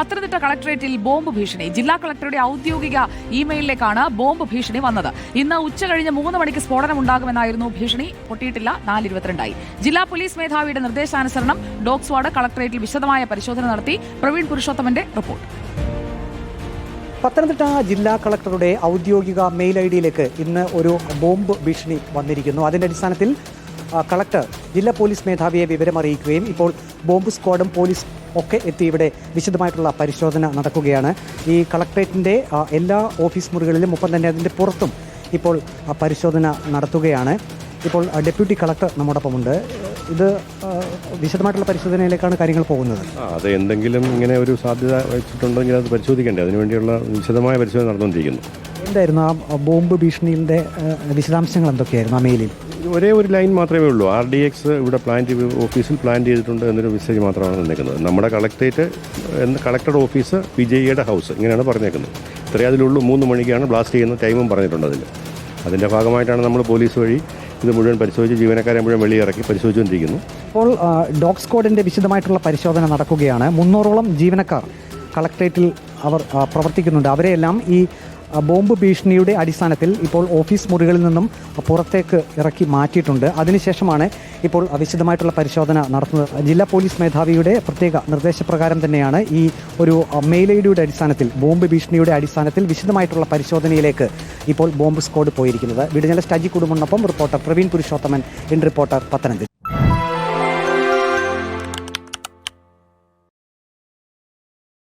പത്തനംതിട്ട കളക്ടറേറ്റിൽ ബോംബ് ഭീഷണി. ജില്ലാ കളക്ടറുടെ ഔദ്യോഗിക ഇമെയിലിലേക്കാണ് ബോംബ് ഭീഷണി വന്നത്. ഇന്ന് ഉച്ചകഴിഞ്ഞ് 3 മണിക്ക് സ്ഫോടനം ഉണ്ടാകുമെന്നായിരുന്നു ഭീഷണി. പൊട്ടിയിട്ടില്ല. 4:22 ജില്ലാ പോലീസ് മേധാവിയുടെ നിർദ്ദേശാനുസരണം ഡോഗ് സ്ക്വാഡ് കളക്ടറേറ്റിൽ വിശദമായ പരിശോധന നടത്തി. പ്രവീൺ പുരുഷോത്തമന്റെ റിപ്പോർട്ട്. പത്തനംതിട്ട ജില്ലാ കളക്ടറുടെ ഔദ്യോഗിക മെയിൽ ഐഡിയിലേക്ക് ഇന്ന് ഒരു ബോംബ് ഭീഷണി വന്നിരിക്കുന്നു. അതിന്റെ അടിസ്ഥാനത്തിൽ കളക്ടർ ജില്ലാ പോലീസ് മേധാവിയെ വിവരമറിയിക്കുകയും ഇപ്പോൾ ബോംബ് സ്ക്വാഡും പോലീസ് ഒക്കെ എത്തി ഇവിടെ വിശദമായിട്ടുള്ള പരിശോധന നടക്കുകയാണ്. ഈ കളക്ടറേറ്റിൻ്റെ എല്ലാ ഓഫീസ് മുറികളിലും ഒപ്പം തന്നെ അതിൻ്റെ പുറത്തും ഇപ്പോൾ പരിശോധന നടത്തുകയാണ്. ഇപ്പോൾ ഡെപ്യൂട്ടി കളക്ടർ നമ്മോടൊപ്പമുണ്ട്. ഇത് വിശദമായിട്ടുള്ള പരിശോധനയിലേക്കാണ് കാര്യങ്ങൾ പോകുന്നത്. അത് എന്തെങ്കിലും ഇങ്ങനെ ഒരു സാധ്യത വെച്ചിട്ടുണ്ടെങ്കിൽ അത് പരിശോധിക്കേണ്ടേ, അതിനുവേണ്ടിയുള്ള വിശദമായ പരിശോധന നടന്നുകൊണ്ടിരിക്കുന്നു. എന്തായിരുന്നു ആ ബോംബ് ഭീഷണിയുടെ വിശദാംശങ്ങൾ എന്തൊക്കെയായിരുന്നു ആ മെയിലിൽ? ഒരേ ഒരു ലൈൻ മാത്രമേ ഉള്ളൂ. RDX ഇവിടെ ഓഫീസിൽ പ്ലാൻ ചെയ്തിട്ടുണ്ട് എന്നൊരു മെസ്സേജ് മാത്രമാണ് വന്നേക്കുന്നത്. നമ്മുടെ കളക്ടറുടെ ഓഫീസ് PJEയുടെ ഹൗസ് ഇങ്ങനെയാണ് പറഞ്ഞേക്കുന്നത്. ഇത്രയേ അതിലുള്ളൂ. 3 മണിക്കാണ് ബ്ലാസ്റ്റ് ചെയ്യുന്ന ടൈമും പറഞ്ഞിട്ടുണ്ട്. അതിൻ്റെ ഭാഗമായിട്ടാണ് നമ്മൾ പോലീസ് വഴി ഇത് മുഴുവൻ പരിശോധിച്ച് ജീവനക്കാരെ മുഴുവൻ വെളിയിറക്കി പരിശോധിച്ചുകൊണ്ടിരിക്കുന്നു. ഇപ്പോൾ ഡോഗ് സ്ക്വാഡിൻ്റെ വിശദമായിട്ടുള്ള പരിശോധന നടക്കുകയാണ്. 300ഓളം ജീവനക്കാർ കളക്ടറേറ്റിൽ അവർ പ്രവർത്തിക്കുന്നുണ്ട്. അവരെയെല്ലാം ഈ ബോംബ് ഭീഷണിയുടെ അടിസ്ഥാനത്തിൽ ഇപ്പോൾ ഓഫീസ് മുറികളിൽ നിന്നും പുറത്തേക്ക് ഇറക്കി മാറ്റിയിട്ടുണ്ട്. അതിനുശേഷമാണ് ഇപ്പോൾ വിശദമായിട്ടുള്ള പരിശോധന നടത്തുന്നത്. ജില്ലാ പോലീസ് മേധാവിയുടെ പ്രത്യേക നിർദ്ദേശപ്രകാരം തന്നെയാണ് ഈ ഒരു മെയിൽ ഐഡിയുടെ അടിസ്ഥാനത്തിൽ ബോംബ് ഭീഷണിയുടെ അടിസ്ഥാനത്തിൽ വിശദമായിട്ടുള്ള പരിശോധനയിലേക്ക് ഇപ്പോൾ ബോംബ് സ്ക്വാഡ് പോയിരിക്കുന്നത്. വീഡിയോ ജേർണലിസ്റ്റ് അജി കുടുംബനൊപ്പം reporter Praveen Purushothaman, in reporter, Pathanamthitta.